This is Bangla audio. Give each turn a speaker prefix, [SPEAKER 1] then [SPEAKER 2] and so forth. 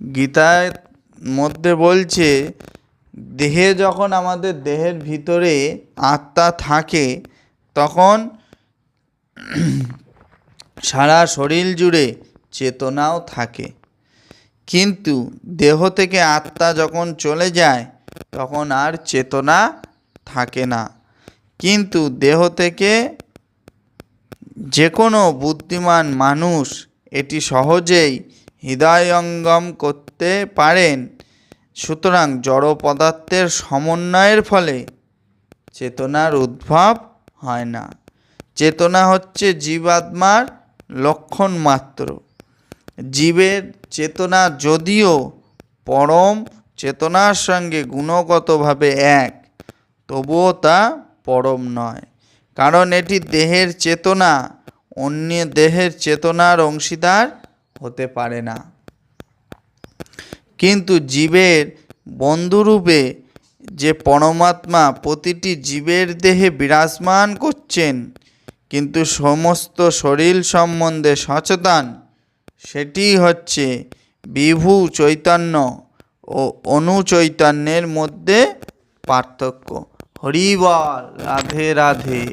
[SPEAKER 1] গীতার মধ্যে বলছে দেহে যখন আমাদের দেহের ভিতরে আত্মা থাকে তখন সারা শরীর জুড়ে চেতনাও থাকে, কিন্তু দেহ থেকে আত্মা যখন চলে যায় তখন আর চেতনা থাকে না। কিন্তু দেহ থেকে যে কোনো বুদ্ধিমান মানুষ এটি সহজেই হৃদয়ঙ্গম করতে পারেন। সুতরাং জড় পদার্থের সমন্বয়ের ফলে চেতনার উদ্ভব হয় না। চেতনা হচ্ছে জীবাত্মার লক্ষণ মাত্র। জীবের চেতনা যদিও পরম চেতনার সঙ্গে গুণগতভাবে এক, তবুও তা পরম নয়, কারণ এটি দেহের চেতনা অন্য দেহের চেতনার অংশীদার হতে পারে না। কিন্তু জীবের বন্ধুরূপে যে পরমাত্মা প্রতিটি জীবের দেহে বিরাজমান করছেন, কিন্তু সমস্ত শরীর সম্বন্ধে সচেতন, সেটি হচ্ছে বিভু চৈতন্য ও অনু চৈতন্যের মধ্যে পার্থক্য। হরি বল, রাধে রাধে।